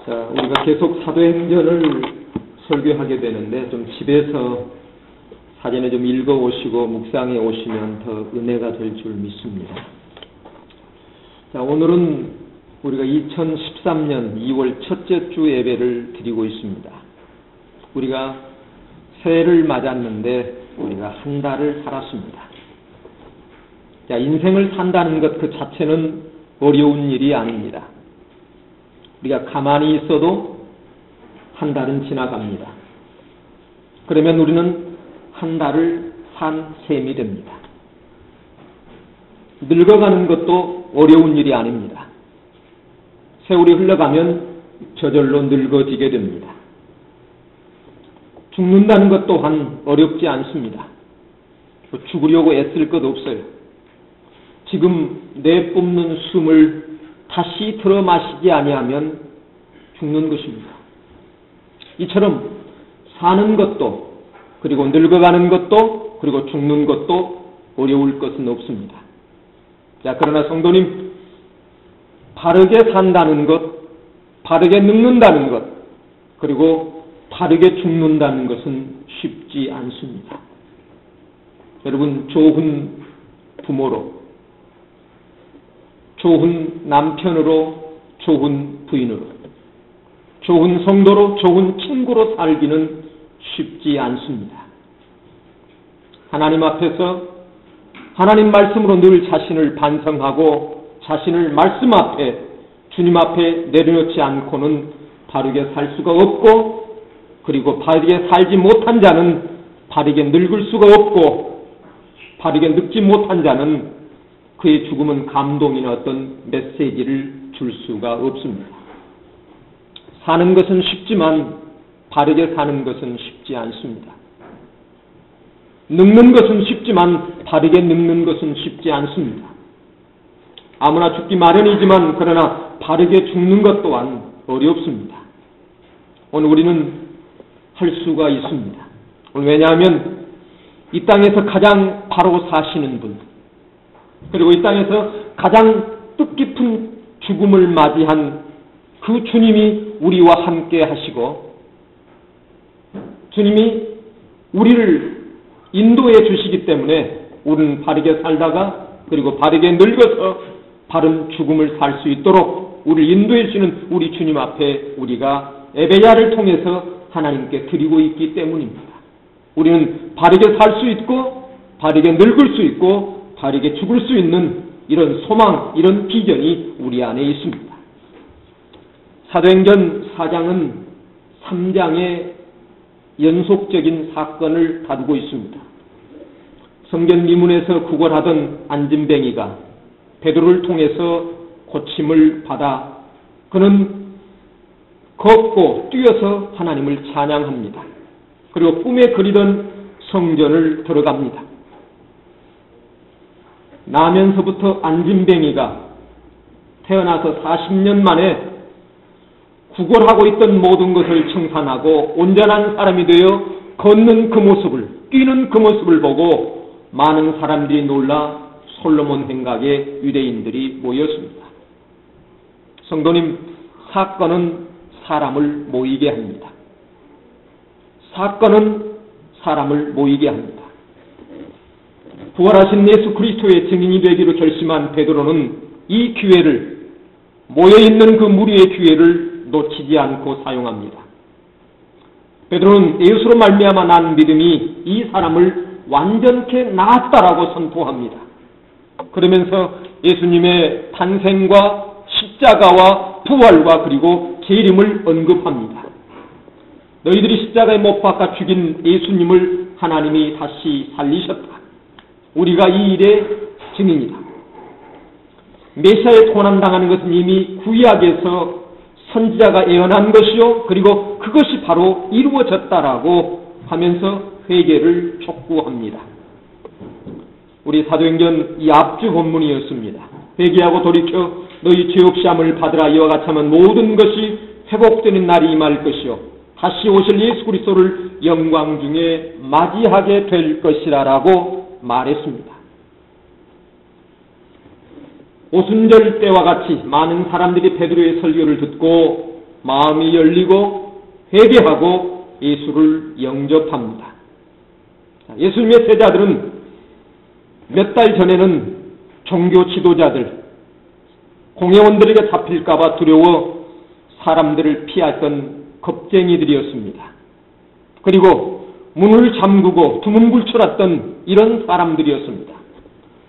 자, 우리가 계속 사도행전을 설교하게 되는데 좀 집에서 사전에 좀 읽어오시고 묵상해 오시면 더 은혜가 될 줄 믿습니다. 자, 오늘은 우리가 2013년 2월 첫째 주 예배를 드리고 있습니다. 우리가 새해를 맞았는데 우리가 한 달을 살았습니다. 자, 인생을 산다는 것 그 자체는 어려운 일이 아닙니다. 우리가 가만히 있어도 한 달은 지나갑니다. 그러면 우리는 한 달을 산 셈이 됩니다. 늙어가는 것도 어려운 일이 아닙니다. 세월이 흘러가면 저절로 늙어지게 됩니다. 죽는다는 것 또한 어렵지 않습니다. 죽으려고 애쓸 것 없어요. 지금 내뿜는 숨을 다시 들어 마시지 아니하면 죽는 것입니다. 이처럼 사는 것도 그리고 늙어가는 것도 그리고 죽는 것도 어려울 것은 없습니다. 자, 그러나 성도님, 바르게 산다는 것, 바르게 늙는다는 것, 그리고 바르게 죽는다는 것은 쉽지 않습니다. 여러분, 좋은 부모로, 좋은 남편으로, 좋은 부인으로, 좋은 성도로, 좋은 친구로 살기는 쉽지 않습니다. 하나님 앞에서 하나님 말씀으로 늘 자신을 반성하고 자신을 말씀 앞에, 주님 앞에 내려놓지 않고는 바르게 살 수가 없고, 그리고 바르게 살지 못한 자는 바르게 늙을 수가 없고, 바르게 늙지 못한 자는 그의 죽음은 감동이나 어떤 메시지를 줄 수가 없습니다. 사는 것은 쉽지만 바르게 사는 것은 쉽지 않습니다. 늙는 것은 쉽지만 바르게 늙는 것은 쉽지 않습니다. 아무나 죽기 마련이지만 그러나 바르게 죽는 것 또한 어렵습니다. 오늘 우리는 할 수가 있습니다. 왜냐하면 이 땅에서 가장 바로 사시는 분, 그리고 이 땅에서 가장 뜻깊은 죽음을 맞이한 그 주님이 우리와 함께 하시고 주님이 우리를 인도해 주시기 때문에 우리는 바르게 살다가 그리고 바르게 늙어서 바른 죽음을 살 수 있도록 우리를 인도해 주시는 우리 주님 앞에 우리가 에베야를 통해서 하나님께 드리고 있기 때문입니다. 우리는 바르게 살 수 있고 바르게 늙을 수 있고 바르게 죽을 수 있는 이런 소망, 이런 비전이 우리 안에 있습니다. 사도행전 4장은 3장의 연속적인 사건을 다루고 있습니다. 성전 미문에서 구걸하던 안진뱅이가 베드로를 통해서 고침을 받아 그는 걷고 뛰어서 하나님을 찬양합니다. 그리고 꿈에 그리던 성전을 들어갑니다. 나면서부터 안진뱅이가 태어나서 40년 만에 구걸하고 있던 모든 것을 청산하고 온전한 사람이 되어 걷는 그 모습을, 뛰는 그 모습을 보고 많은 사람들이 놀라 솔로몬 행각에 유대인들이 모였습니다. 성도님, 사건은 사람을 모이게 합니다. 사건은 사람을 모이게 합니다. 부활하신 예수 그리스도의 증인이 되기로 결심한 베드로는 이 기회를, 모여있는 그 무리의 기회를 놓치지 않고 사용합니다. 베드로는 예수로 말미암아 난 믿음이 이 사람을 완전케 낳았다라고 선포합니다. 그러면서 예수님의 탄생과 십자가와 부활과 그리고 재림을 언급합니다. 너희들이 십자가에 못 박아 죽인 예수님을 하나님이 다시 살리셨다. 우리가 이 일의 증인이다. 메시아에 고난당하는 것은 이미 구약에서 선지자가 예언한 것이요, 그리고 그것이 바로 이루어졌다라고 하면서 회개를 촉구합니다. 우리 사도행전 이 앞주 본문이었습니다. 회개하고 돌이켜 너희 죄 없이 함을 받으라. 이와 같이 하면 모든 것이 회복되는 날이 임할 것이요, 다시 오실 예수 그리스도를 영광 중에 맞이하게 될 것이라라고 말했습니다. 오순절 때와 같이 많은 사람들이 베드로의 설교를 듣고 마음이 열리고 회개하고 예수를 영접합니다. 예수님의 제자들은 몇 달 전에는 종교 지도자들, 공회원들에게 잡힐까봐 두려워 사람들을 피했던 겁쟁이들이었습니다. 그리고 문을 잠그고 두문불출했던 이런 사람들이었습니다.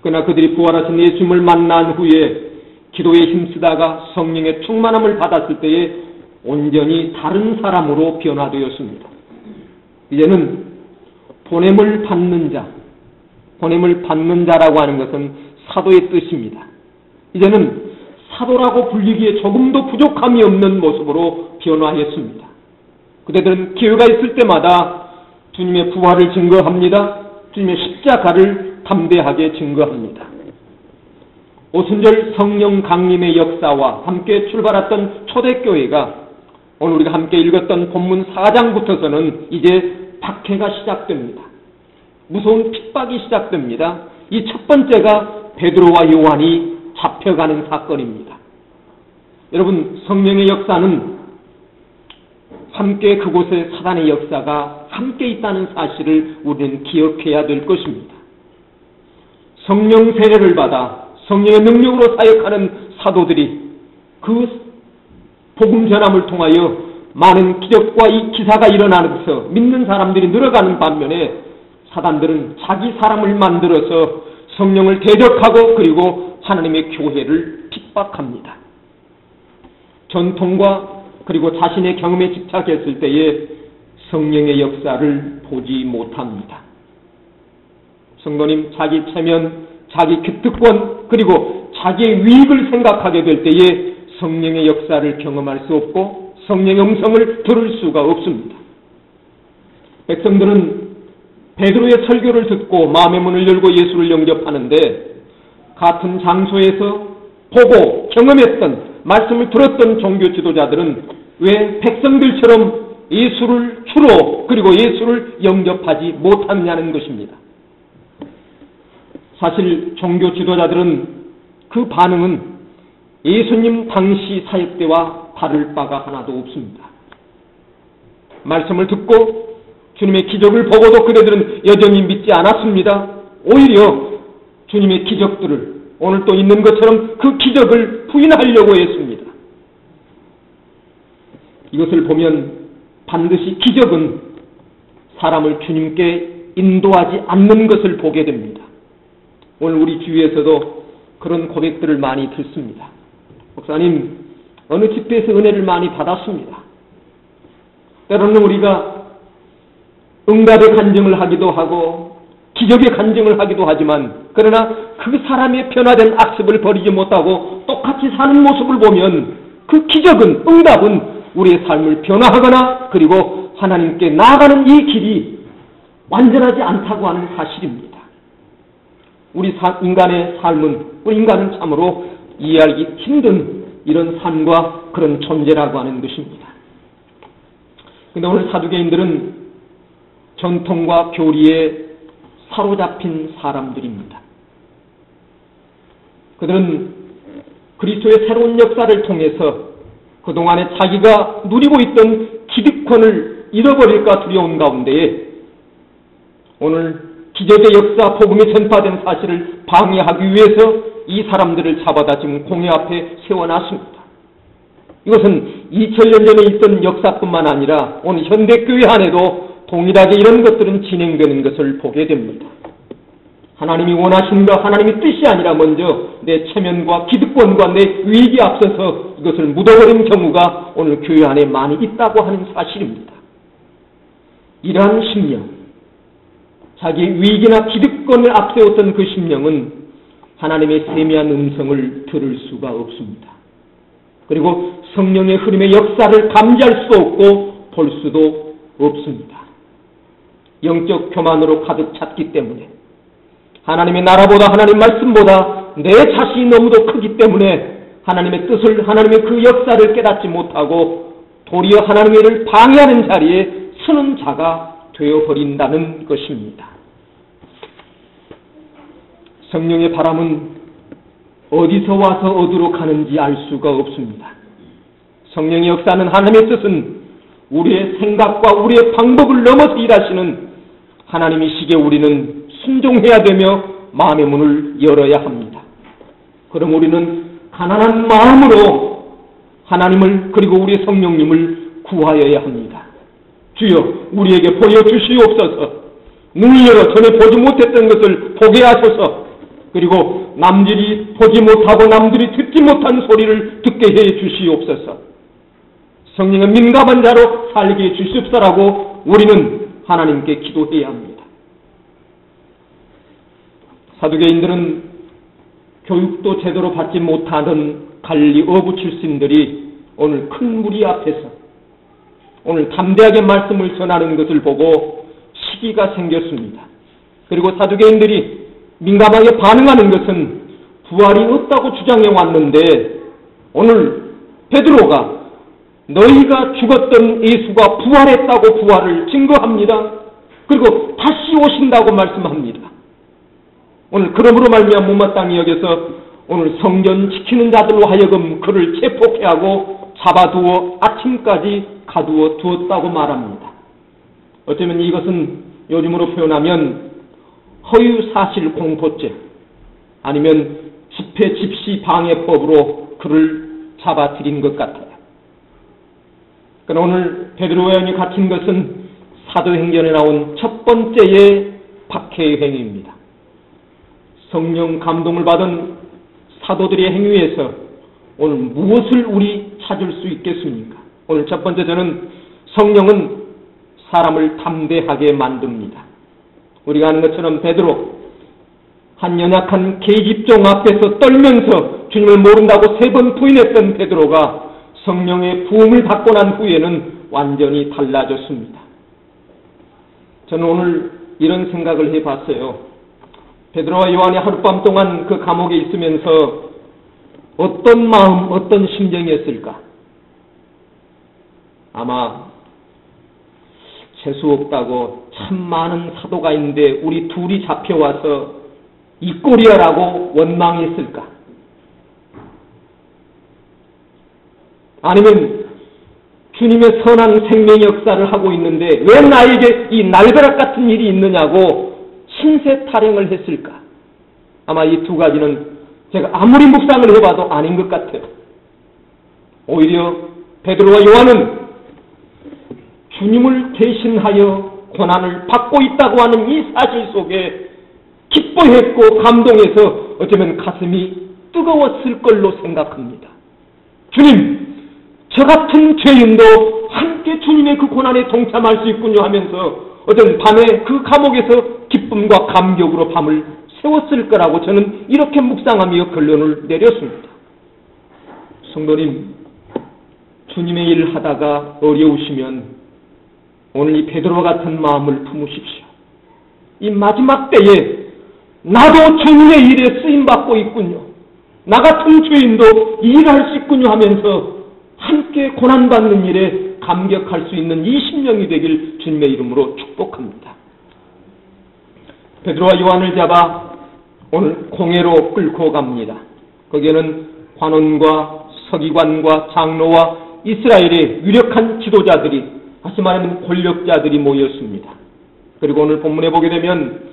그러나 그들이 부활하신 예수님을 만난 후에 기도에 힘쓰다가 성령의 충만함을 받았을 때에 온전히 다른 사람으로 변화되었습니다. 이제는 보냄을 받는 자, 보냄을 받는 자라고 하는 것은 사도의 뜻입니다. 이제는 사도라고 불리기에 조금도 부족함이 없는 모습으로 변화했습니다. 그들은 기회가 있을 때마다 주님의 부활을 증거합니다. 주님의 십자가를 담대하게 증거합니다. 오순절 성령 강림의 역사와 함께 출발했던 초대교회가 오늘 우리가 함께 읽었던 본문 4장부터서는 이제 박해가 시작됩니다. 무서운 핍박이 시작됩니다. 이 첫 번째가 베드로와 요한이 잡혀가는 사건입니다. 여러분, 성령의 역사는 함께 그곳에 사단의 역사가 함께 있다는 사실을 우리는 기억해야 될 것입니다. 성령 세례를 받아 성령의 능력으로 사역하는 사도들이 그 복음 전함을 통하여 많은 기적과 이 기사가 일어나면서 믿는 사람들이 늘어가는 반면에 사단들은 자기 사람을 만들어서 성령을 대적하고 그리고 하나님의 교회를 핍박합니다. 전통과 그리고 자신의 경험에 집착했을 때에 성령의 역사를 보지 못합니다. 성도님, 자기 체면, 자기 기득권, 그리고 자기의 위익을 생각하게 될 때에 성령의 역사를 경험할 수 없고 성령의 음성을 들을 수가 없습니다. 백성들은 베드로의 설교를 듣고 마음의 문을 열고 예수를 영접하는데 같은 장소에서 보고 경험했던 말씀을 들었던 종교 지도자들은 왜 백성들처럼 예수를 주로 그리고 예수를 영접하지 못하느냐는 것입니다. 사실 종교 지도자들은 그 반응은 예수님 당시 사역 때와 다를 바가 하나도 없습니다. 말씀을 듣고 주님의 기적을 보고도 그들은 여전히 믿지 않았습니다. 오히려 주님의 기적들을 오늘 또 있는 것처럼 그 기적을 부인하려고 했습니다. 이것을 보면 반드시 기적은 사람을 주님께 인도하지 않는 것을 보게 됩니다. 오늘 우리 주위에서도 그런 고백들을 많이 듣습니다. 목사님, 어느 집회에서 은혜를 많이 받았습니다. 때로는 우리가 응답의 간증을 하기도 하고 기적의 간증을 하기도 하지만 그러나 그 사람의 변화된 악습을 버리지 못하고 똑같이 사는 모습을 보면 그 기적은, 응답은 우리의 삶을 변화하거나 그리고 하나님께 나아가는 이 길이 완전하지 않다고 하는 사실입니다. 우리 인간의 삶은, 우리 인간은 참으로 이해하기 힘든 이런 삶과 그런 존재라고 하는 것입니다. 그런데 오늘 사두개인들은 전통과 교리에 사로잡힌 사람들입니다. 그들은 그리스도의 새로운 역사를 통해서 그동안에 자기가 누리고 있던 기득권을 잃어버릴까 두려운 가운데에 오늘 기적의 역사, 복음이 전파된 사실을 방해하기 위해서 이 사람들을 잡아다 지금 공회 앞에 세워놨습니다. 이것은 2000년 전에 있던 역사뿐만 아니라 오늘 현대교회 안에도 동일하게 이런 것들은 진행되는 것을 보게 됩니다. 하나님이 원하신 것, 하나님의 뜻이 아니라 먼저 내 체면과 기득권과 내 위익이 앞서서 이것을 묻어버린 경우가 오늘 교회 안에 많이 있다고 하는 사실입니다. 이러한 심령, 자기의 위익이나 기득권을 앞세웠던 그 심령은 하나님의 세미한 음성을 들을 수가 없습니다. 그리고 성령의 흐름의 역사를 감지할 수도 없고 볼 수도 없습니다. 영적 교만으로 가득 찼기 때문에 하나님의 나라보다 하나님 말씀보다 내 자신이 너무도 크기 때문에 하나님의 뜻을, 하나님의 그 역사를 깨닫지 못하고 도리어 하나님의 일을 방해하는 자리에 서는 자가 되어버린다는 것입니다. 성령의 바람은 어디서 와서 어디로 가는지 알 수가 없습니다. 성령의 역사는 하나님의 뜻은 우리의 생각과 우리의 방법을 넘어서 일하시는 하나님이시기에 우리는 순종해야 되며 마음의 문을 열어야 합니다. 그럼 우리는 가난한 마음으로 하나님을 그리고 우리 성령님을 구하여야 합니다. 주여 우리에게 보여주시옵소서. 눈을 열어 전에 보지 못했던 것을 보게 하소서. 그리고 남들이 보지 못하고 남들이 듣지 못한 소리를 듣게 해 주시옵소서. 성령은 민감한 자로 살게 해 주시옵소서라고 우리는 하나님께 기도해야 합니다. 사두개인들은 교육도 제대로 받지 못하는 갈릴리 어부 출신들이 오늘 큰 무리 앞에서 오늘 담대하게 말씀을 전하는 것을 보고 시기가 생겼습니다. 그리고 사두개인들이 민감하게 반응하는 것은 부활이 없다고 주장해 왔는데 오늘 베드로가 너희가 죽었던 예수가 부활했다고 부활을 증거합니다. 그리고 다시 오신다고 말씀합니다. 오늘 그러므로 말미암아 못마땅히 여겨서 오늘 성전 지키는 자들로 하여금 그를 체포케 하고 잡아두어 아침까지 가두어 두었다고 말합니다. 어쩌면 이것은 요즘으로 표현하면 허위사실 공포죄 아니면 집회 집시 방해법으로 그를 잡아들인 것 같아요. 그러나 오늘 베드로와 요한이 갇힌 것은 사도행전에 나온 첫 번째의 박해의 행위입니다. 성령 감동을 받은 사도들의 행위에서 오늘 무엇을 우리 찾을 수 있겠습니까? 오늘 첫 번째 저는 성령은 사람을 담대하게 만듭니다. 우리가 아는 것처럼 베드로 한 연약한 계집종 앞에서 떨면서 주님을 모른다고 3번 부인했던 베드로가 성령의 부음을 받고 난 후에는 완전히 달라졌습니다. 저는 오늘 이런 생각을 해봤어요. 베드로와 요한이 하룻밤 동안 그 감옥에 있으면서 어떤 마음, 어떤 심정이었을까? 아마 재수 없다고 참 많은 사도가 있는데 우리 둘이 잡혀와서 이 꼴이야라고 원망했을까? 아니면 주님의 선한 생명 역사를 하고 있는데 왜 나에게 이 날벼락 같은 일이 있느냐고 신세 타령을 했을까? 아마 이 두 가지는 제가 아무리 묵상을 해봐도 아닌 것 같아요. 오히려 베드로와 요한은 주님을 대신하여 고난을 받고 있다고 하는 이 사실 속에 기뻐했고 감동해서 어쩌면 가슴이 뜨거웠을 걸로 생각합니다. 주님, 저 같은 죄인도 함께 주님의 그 고난에 동참할 수 있군요 하면서 어떤 밤에 그 감옥에서 기쁨과 감격으로 밤을 세웠을 거라고 저는 이렇게 묵상하며 결론을 내렸습니다. 성도님, 주님의 일을 하다가 어려우시면 오늘 이 베드로와 같은 마음을 품으십시오. 이 마지막 때에 나도 주님의 일에 쓰임받고 있군요. 나 같은 죄인도 이 일을 할 수 있군요 하면서 함께 고난받는 일에 감격할 수 있는 20명이 되길 주님의 이름으로 축복합니다. 베드로와 요한을 잡아 오늘 공회로 끌고 갑니다. 거기에는 관원과 서기관과 장로와 이스라엘의 유력한 지도자들이 다시 말하면 권력자들이 모였습니다. 그리고 오늘 본문에 보게 되면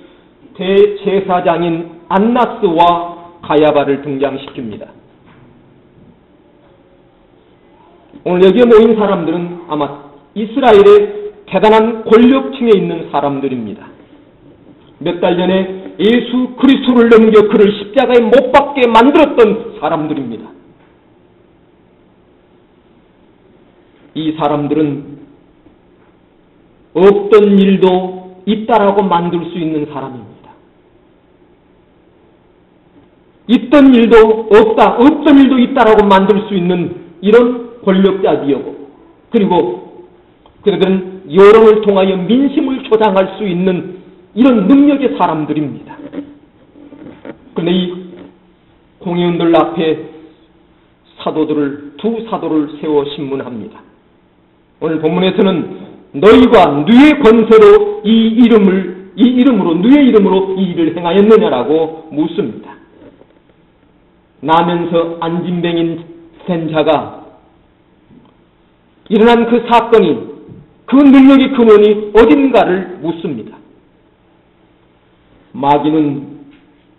대제사장인 안나스와 가야바를 등장시킵니다. 오늘 여기에 모인 사람들은 아마 이스라엘의 대단한 권력층에 있는 사람들입니다. 몇 달 전에 예수 그리스도를 넘겨 그를 십자가에 못 박게 만들었던 사람들입니다. 이 사람들은 없던 일도 있다라고 만들 수 있는 사람입니다. 있던 일도 없다, 없던 일도 있다라고 만들 수 있는 이런 권력자이고, 그리고 그들은 여론을 통하여 민심을 조장할 수 있는 이런 능력의 사람들입니다. 그런데 이 공회원들 앞에 두 사도를 세워 신문합니다. 오늘 본문에서는 너희가 누의 권세로 이 누의 이름으로 이 일을 행하였느냐라고 묻습니다. 나면서 안진뱅인 된 자가 일어난 그 사건이, 그 능력의 근원이 어딘가를 묻습니다. 마귀는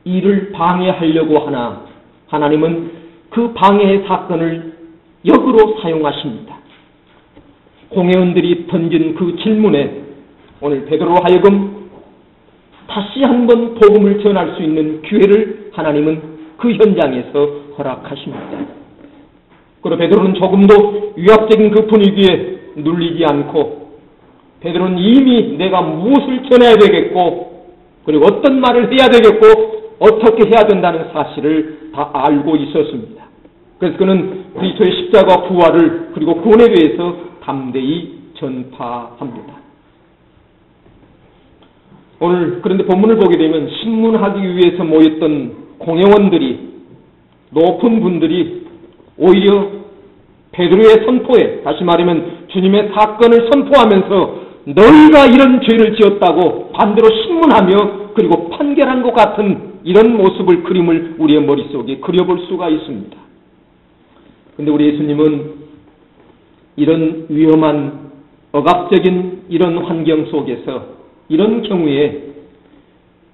이를 방해하려고 하나 하나님은 그 방해의 사건을 역으로 사용하십니다. 공회원들이 던진 그 질문에 오늘 베드로로 하여금 다시 한번 복음을 전할 수 있는 기회를 하나님은 그 현장에서 허락하십니다. 그리고 베드로는 조금도 위압적인 그 분위기에 눌리지 않고 베드로는 이미 내가 무엇을 전해야 되겠고 그리고 어떤 말을 해야 되겠고 어떻게 해야 된다는 사실을 다 알고 있었습니다. 그래서 그는 그리스도의 십자가 부활을 그리고 구원에 대해서 담대히 전파합니다. 오늘 그런데 본문을 보게 되면 신문하기 위해서 모였던 공회원들이, 높은 분들이 오히려 베드로의 선포에, 다시 말하면 주님의 사건을 선포하면서 너희가 이런 죄를 지었다고 반대로 신문하며 그리고 판결한 것 같은 이런 모습을, 그림을 우리의 머릿속에 그려볼 수가 있습니다. 그런데 우리 예수님은 이런 위험한 억압적인 이런 환경 속에서 이런 경우에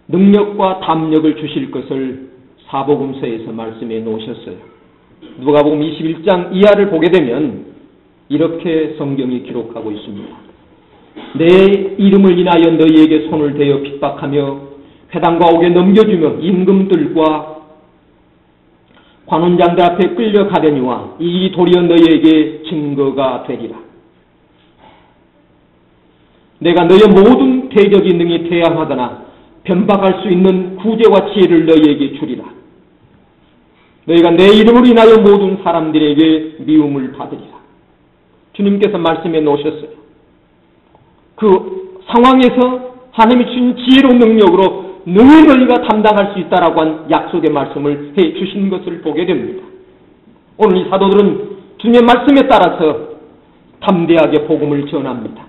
능력과 담력을 주실 것을 사복음서에서 말씀해 놓으셨어요. 누가복음 21장 이하를 보게 되면 이렇게 성경이 기록하고 있습니다. 내 이름을 인하여 너희에게 손을 대어 핍박하며 회당과 옥에 넘겨주며 임금들과 관원장들 앞에 끌려가려니와 이 도리어 너희에게 증거가 되리라. 내가 너희의 모든 대적이 능히 대항하거나 변박할 수 있는 구제와 지혜를 너희에게 주리라. 너희가 내 이름으로 인하여 모든 사람들에게 미움을 받으리라. 주님께서 말씀해 놓으셨어요. 그 상황에서 하나님이 주신 지혜로운 능력으로 능히 너희가 담당할 수 있다라고 한 약속의 말씀을 해 주신 것을 보게 됩니다. 오늘 이 사도들은 주님의 말씀에 따라서 담대하게 복음을 전합니다.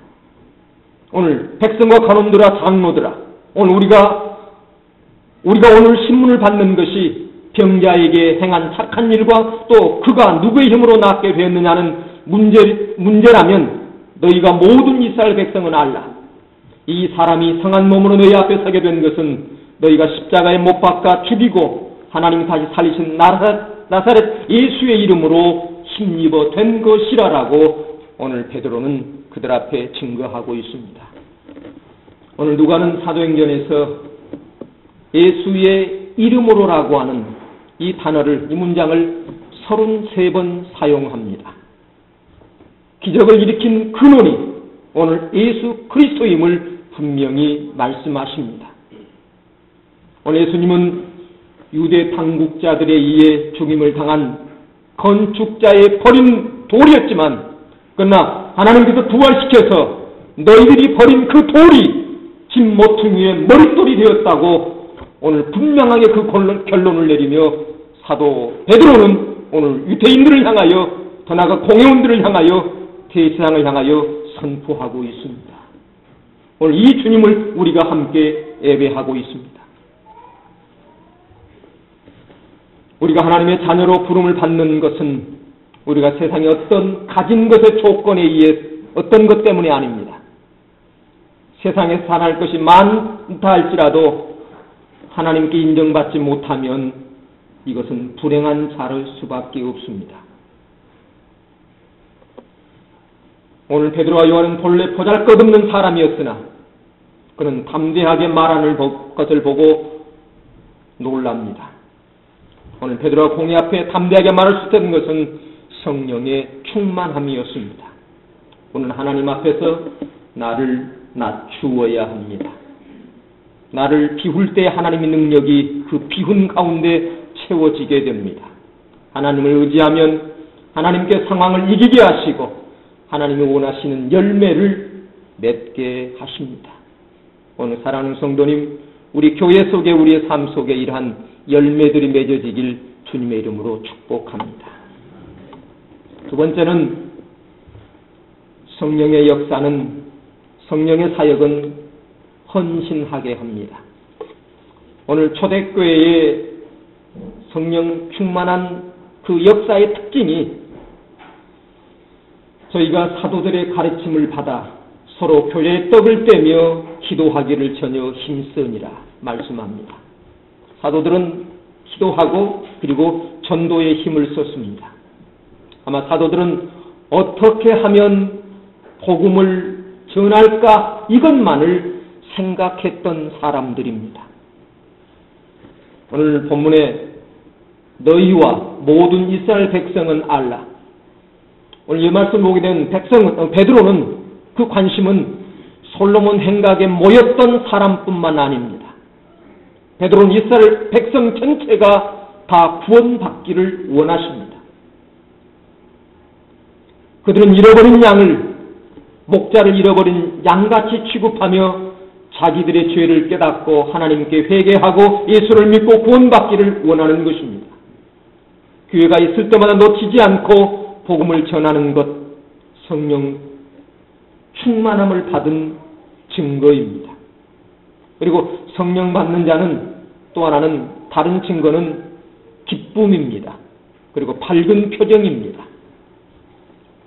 오늘 백성과 관원들아, 장로들아, 오늘 우리가 오늘 신문을 받는 것이 병자에게 행한 착한 일과 또 그가 누구의 힘으로 낫게 되었느냐는 문제라면 너희가 모든 이스라엘 백성은 알라. 이 사람이 성한 몸으로 너희 앞에 서게 된 것은 너희가 십자가에 못 박아 죽이고 하나님이 다시 살리신 나사렛 예수의 이름으로 힘입어 된 것이라라고 오늘 베드로는 그들 앞에 증거하고 있습니다. 오늘 누가는 사도행전에서 예수의 이름으로라고 하는 이 단어를, 이 문장을 33번 사용합니다. 기적을 일으킨 근원이 오늘 예수 그리스도임을 분명히 말씀하십니다. 오늘 예수님은 유대 당국자들에 의해 죽임을 당한 건축자의 버린 돌이었지만, 그러나 하나님께서 부활시켜서 너희들이 버린 그 돌이 집 모퉁이의 머릿돌이 되었다고 오늘 분명하게 그 결론을 내리며 사도 베드로는 오늘 유대인들을 향하여, 더 나아가 공회원들을 향하여, 대세상을 향하여 선포하고 있습니다. 오늘 이 주님을 우리가 함께 예배하고 있습니다. 우리가 하나님의 자녀로 부름을 받는 것은 우리가 세상의 어떤 가진 것의 조건에 의해 어떤 것 때문에 아닙니다. 세상에 살아갈 것이 많다 할지라도 하나님께 인정받지 못하면 이것은 불행한 자를 수밖에 없습니다. 오늘 베드로와 요한은 본래 보잘것없는 사람이었으나 그는 담대하게 말하는 것을 보고 놀랍니다. 오늘 베드로가 공회 앞에 담대하게 말할 수 있었던 것은 성령의 충만함이었습니다. 오늘 하나님 앞에서 나를 낮추어야 합니다. 나를 비울 때 하나님의 능력이 그 비훈 가운데 채워지게 됩니다. 하나님을 의지하면 하나님께 상황을 이기게 하시고 하나님이 원하시는 열매를 맺게 하십니다. 오늘 사랑하는 성도님, 우리 교회 속에, 우리의 삶 속에 이러한 열매들이 맺어지길 주님의 이름으로 축복합니다. 두 번째는 성령의 역사는, 성령의 사역은 헌신하게 합니다. 오늘 초대교회의 성령 충만한 그 역사의 특징이 저희가 사도들의 가르침을 받아 서로 교제의 떡을 떼며 기도하기를 전혀 힘쓰니라 말씀합니다. 사도들은 기도하고 그리고 전도에 힘을 썼습니다. 아마 사도들은 어떻게 하면 복음을 전할까 이것만을 생각했던 사람들입니다. 오늘 본문에 너희와 모든 이스라엘 백성은 알라. 오늘 이 말씀 보게 된 베드로는 그 관심은 솔로몬 행각에 모였던 사람뿐만 아닙니다. 베드로는 이스라엘 백성 전체가 다 구원받기를 원하십니다. 그들은 잃어버린 양을, 목자를 잃어버린 양같이 취급하며 자기들의 죄를 깨닫고 하나님께 회개하고 예수를 믿고 구원받기를 원하는 것입니다. 교회가 있을 때마다 놓치지 않고 복음을 전하는 것, 성령 충만함을 받은 증거입니다. 그리고 성령 받는 자는 또 하나는 다른 증거는 기쁨입니다. 그리고 밝은 표정입니다.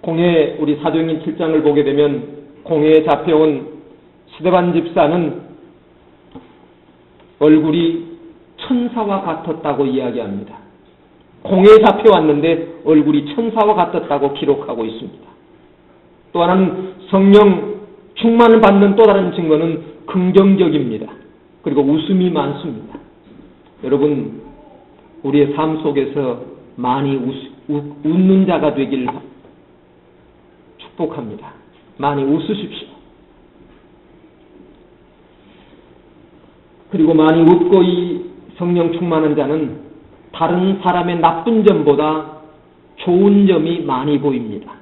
공회 우리 사도행전 7장을 보게 되면 공회에 잡혀온 스데반 집사는 얼굴이 천사와 같았다고 이야기합니다. 공회에 잡혀왔는데 얼굴이 천사와 같았다고 기록하고 있습니다. 또 하나는 성령 충만을 받는 또 다른 증거는 긍정적입니다. 그리고 웃음이 많습니다. 여러분, 우리의 삶 속에서 많이 웃는 자가 되길 축복합니다. 많이 웃으십시오. 그리고 많이 웃고 이 성령 충만한 자는 다른 사람의 나쁜 점보다 좋은 점이 많이 보입니다.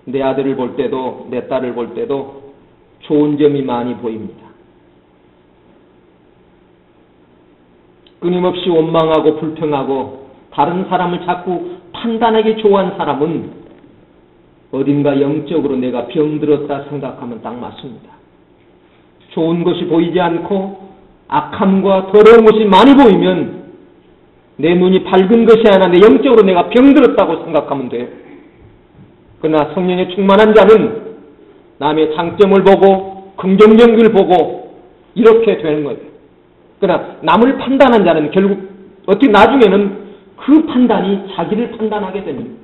내 아들을 볼 때도 내 딸을 볼 때도 좋은 점이 많이 보입니다. 끊임없이 원망하고 불평하고 다른 사람을 자꾸 판단하기 좋아하는 사람은 어딘가 영적으로 내가 병들었다 생각하면 딱 맞습니다. 좋은 것이 보이지 않고 악함과 더러운 것이 많이 보이면 내 눈이 밝은 것이 아니라 내 영적으로 내가 병들었다고 생각하면 돼요. 그러나 성령에 충만한 자는 남의 장점을 보고 긍정적을 보고 이렇게 되는 거예요. 그러나 남을 판단한 자는 결국 어떻게 나중에는 그 판단이 자기를 판단하게 되는 거예요.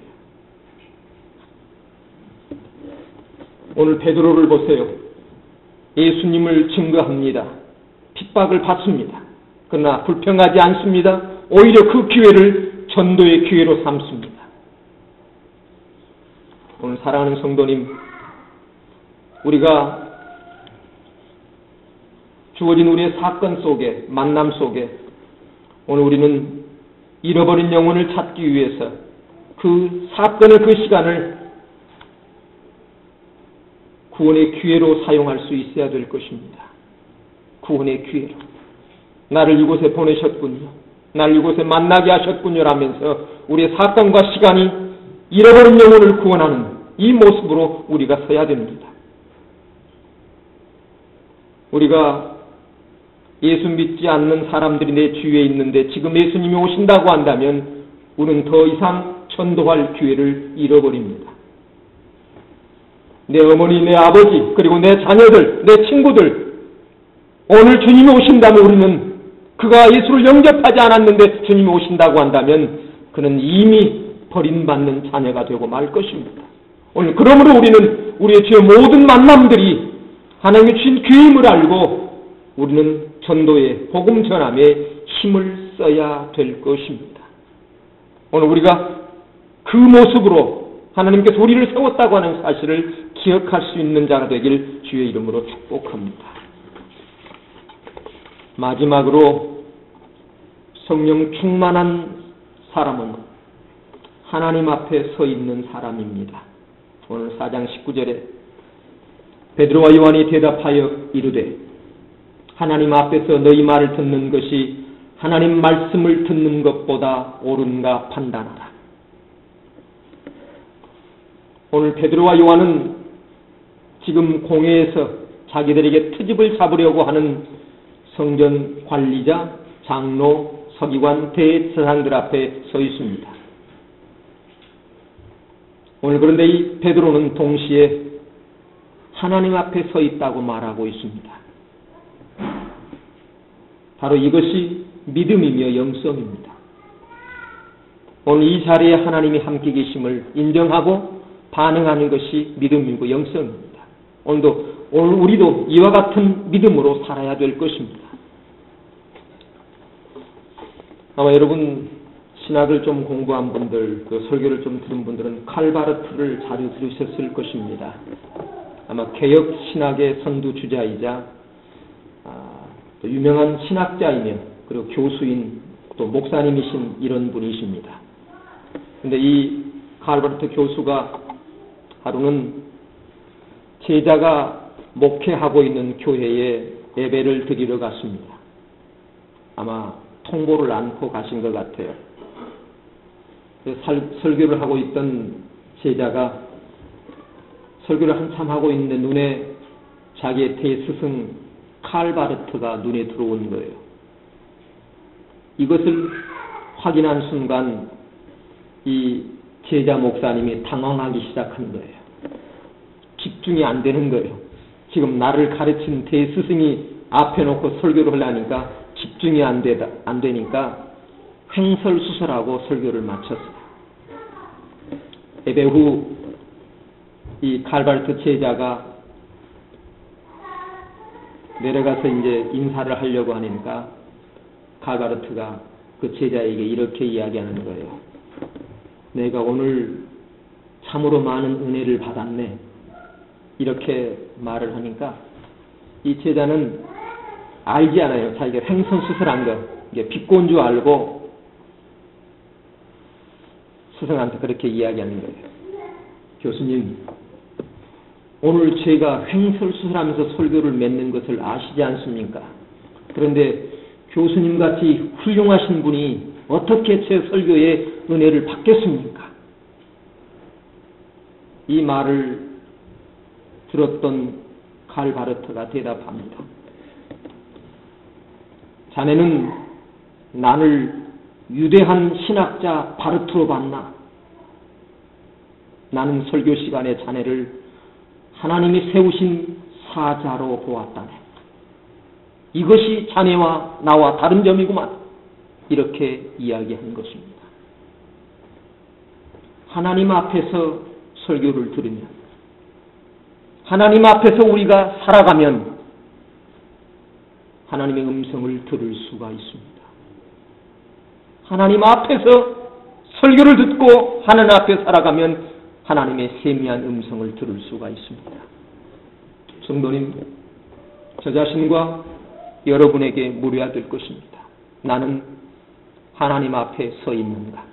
오늘 베드로를 보세요. 예수님을 증거합니다. 핍박을 받습니다. 그러나 불평하지 않습니다. 오히려 그 기회를 전도의 기회로 삼습니다. 오늘 사랑하는 성도님, 우리가 주어진 우리의 사건 속에, 만남 속에 오늘 우리는 잃어버린 영혼을 찾기 위해서 그 사건의 그 시간을 구원의 기회로 사용할 수 있어야 될 것입니다. 구원의 기회로. 나를 이곳에 보내셨군요. 나를 이곳에 만나게 하셨군요 라면서 우리의 사건과 시간이 잃어버린 영혼을 구원하는 이 모습으로 우리가 서야 됩니다. 우리가 예수 믿지 않는 사람들이 내 주위에 있는데 지금 예수님이 오신다고 한다면 우리는 더 이상 전도할 기회를 잃어버립니다. 내 어머니, 내 아버지, 그리고 내 자녀들, 내 친구들, 오늘 주님이 오신다면 우리는 그가 예수를 영접하지 않았는데 주님이 오신다고 한다면 그는 이미 버림받는 자녀가 되고 말 것입니다. 오늘 그러므로 우리는 우리의 주의 모든 만남들이 하나님이 주신 기회임을 알고 우리는 전도에 복음 전함에 힘을 써야 될 것입니다. 오늘 우리가 그 모습으로 하나님께서 우리를 세웠다고 하는 사실을 기억할 수 있는 자가 되길 주의 이름으로 축복합니다. 마지막으로 성령 충만한 사람은 하나님 앞에 서 있는 사람입니다. 오늘 4장 19절에 베드로와 요한이 대답하여 이르되 하나님 앞에서 너희 말을 듣는 것이 하나님 말씀을 듣는 것보다 옳은가 판단하라. 오늘 베드로와 요한은 지금 공회에서 자기들에게 트집을 잡으려고 하는 성전 관리자, 장로, 서기관, 대제사장들 앞에 서 있습니다. 오늘 그런데 이 베드로는 동시에 하나님 앞에 서 있다고 말하고 있습니다. 바로 이것이 믿음이며 영성입니다. 오늘 이 자리에 하나님이 함께 계심을 인정하고 반응하는 것이 믿음이고 영성입니다. 오늘 우리도 이와 같은 믿음으로 살아야 될 것입니다. 아마 여러분 신학을 좀 공부한 분들, 그 설교를 좀 들은 분들은 칼바르트를 자주 들으셨을 것입니다. 아마 개혁 신학의 선두주자이자 또 유명한 신학자이며 그리고 교수인 또 목사님이신 이런 분이십니다. 그런데 이 칼바르트 교수가 하루는 제자가 목회하고 있는 교회에 예배를 드리러 갔습니다. 아마 통보를 않고 가신 것 같아요. 설교를 하고 있던 제자가 설교를 한참 하고 있는데 눈에 자기의 대스승 칼바르트가 눈에 들어온 거예요. 이것을 확인한 순간 이 제자 목사님이 당황하기 시작한 거예요. 집중이 안 되는 거예요. 지금 나를 가르친 대스승이 앞에 놓고 설교를 하려니까 집중이 안 되니까 횡설수설하고 설교를 마쳤어요. 예배 후 이 칼바르트 제자가 내려가서 이제 인사를 하려고 하니까 칼바르트가 그 제자에게 이렇게 이야기하는 거예요. 내가 오늘 참으로 많은 은혜를 받았네. 이렇게 말을 하니까 이 제자는 알지 않아요. 자기가 횡설수설한 거, 이게 비꼬은 줄 알고 스승한테 그렇게 이야기하는 거예요. 교수님, 오늘 제가 횡설수설하면서 설교를 맺는 것을 아시지 않습니까? 그런데 교수님같이 훌륭하신 분이 어떻게 제 설교에 은혜를 받겠습니까? 이 말을 들었던 칼바르트가 대답합니다. 자네는 나를 유대한 신학자 바르트로 봤나? 나는 설교 시간에 자네를 하나님이 세우신 사자로 보았다네. 이것이 자네와 나와 다른 점이구만. 이렇게 이야기한 것입니다. 하나님 앞에서 설교를 들으면, 하나님 앞에서 우리가 살아가면 하나님의 음성을 들을 수가 있습니다. 하나님 앞에서 설교를 듣고 하나님 앞에 살아가면 하나님의 세미한 음성을 들을 수가 있습니다. 성도님, 저 자신과 여러분에게 물어야 될 것입니다. 나는 하나님 앞에 서 있는가?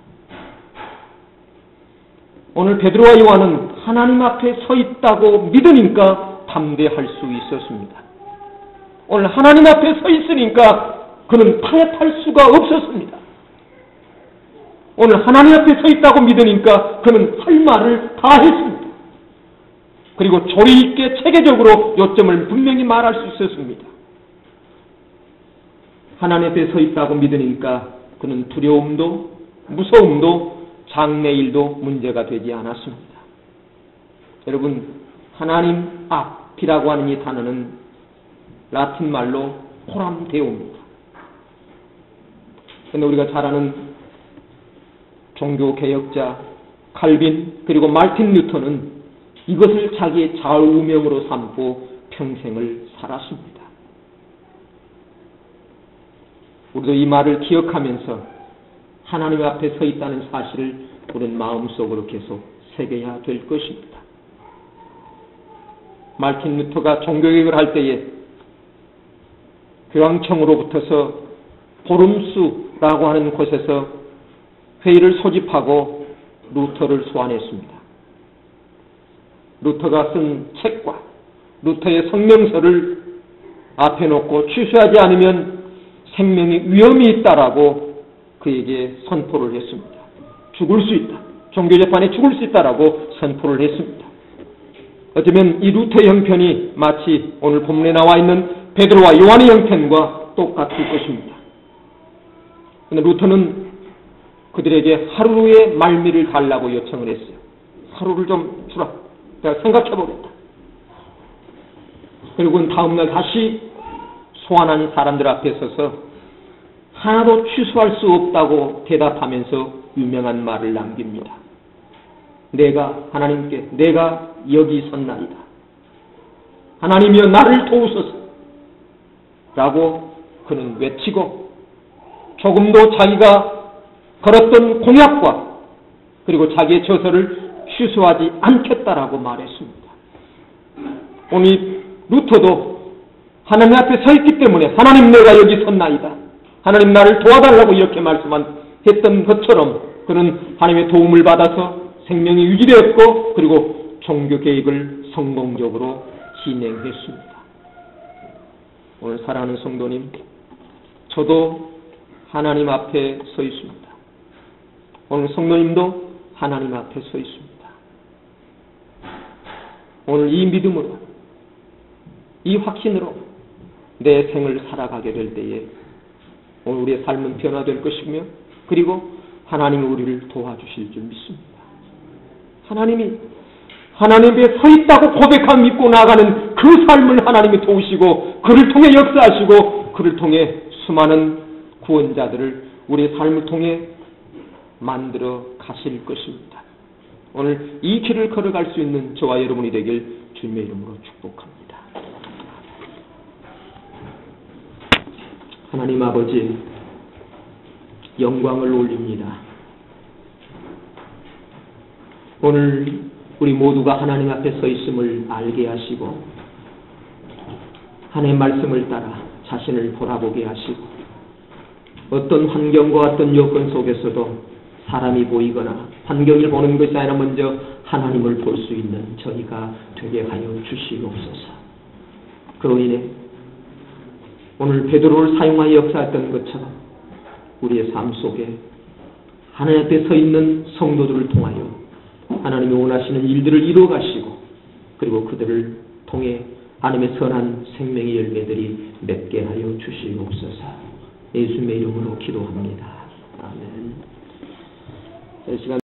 오늘 베드로와 요한은 하나님 앞에 서 있다고 믿으니까 담대할 수 있었습니다. 오늘 하나님 앞에 서 있으니까 그는 타협할 수가 없었습니다. 오늘 하나님 앞에 서 있다고 믿으니까 그는 할 말을 다 했습니다. 그리고 조리 있게 체계적으로 요점을 분명히 말할 수 있었습니다. 하나님 앞에 서 있다고 믿으니까 그는 두려움도 무서움도 장래일도 문제가 되지 않았습니다. 여러분, 하나님 앞이라고 하는 이 단어는 라틴 말로 코람 데오입니다. 그런데 우리가 잘 아는 종교개혁자 칼빈 그리고 마르틴 루터는 이것을 자기의 좌우명으로 삼고 평생을 살았습니다. 우리도 이 말을 기억하면서 하나님 앞에 서 있다는 사실을 우리는 마음속으로 계속 새겨야 될 것입니다. 마르틴 루터가 종교개혁을 할 때에 교황청으로부터서 보름수라고 하는 곳에서 회의를 소집하고 루터를 소환했습니다. 루터가 쓴 책과 루터의 성명서를 앞에 놓고 취소하지 않으면 생명의 위험이 있다라고 그에게 선포를 했습니다. 죽을 수 있다. 종교재판에 죽을 수 있다라고 선포를 했습니다. 어쩌면 이 루터의 형편이 마치 오늘 본문에 나와 있는 베드로와 요한의 형편과 똑같을 것입니다. 그런데 루터는 그들에게 하루의 말미를 달라고 요청을 했어요. 하루를 좀 주라. 내가 생각해보겠다. 그리고 다음날 다시 소환한 사람들 앞에 서서 하나도 취소할 수 없다고 대답하면서 유명한 말을 남깁니다. 내가 하나님께 내가 여기 섰나이다. 하나님이여 나를 도우소서 라고 그는 외치고 조금도 자기가 걸었던 공약과 그리고 자기의 저서를 취소하지 않겠다라고 말했습니다. 오늘 루터도 하나님 앞에 서 있기 때문에 하나님 내가 여기 섰나이다. 하나님 나를 도와달라고 이렇게 말씀했던 것처럼 그는 하나님의 도움을 받아서 생명이 유지되었고 그리고 종교 계획을 성공적으로 진행했습니다. 오늘 사랑하는 성도님, 저도 하나님 앞에 서 있습니다. 오늘 성도님도 하나님 앞에 서 있습니다. 오늘 이 믿음으로, 이 확신으로 내 생을 살아가게 될 때에 오늘 우리의 삶은 변화될 것이며 그리고 하나님이 우리를 도와주실 줄 믿습니다. 하나님이 하나님 앞에 서 있다고 고백하고 믿고 나아가는 그 삶을 하나님이 도우시고 그를 통해 역사하시고 그를 통해 수많은 구원자들을 우리의 삶을 통해 만들어 가실 것입니다. 오늘 이 길을 걸어갈 수 있는 저와 여러분이 되길 주님의 이름으로 축복합니다. 하나님 아버지, 영광을 올립니다. 오늘 우리 모두가 하나님 앞에 서 있음을 알게 하시고 하나님의 말씀을 따라 자신을 돌아보게 하시고 어떤 환경과 어떤 여건 속에서도 사람이 보이거나 환경을 보는 것이 아니라 먼저 하나님을 볼 수 있는 저희가 되게 하여 주시옵소서. 그로 인해 오늘 베드로를 사용하여 역사했던 것처럼 우리의 삶 속에 하나님 앞에 서 있는 성도들을 통하여 하나님이 원하시는 일들을 이루어가시고 그리고 그들을 통해 하나님의 선한 생명의 열매들이 맺게 하여 주시옵소서. 예수님의 이름으로 기도합니다. 아멘. 이 시간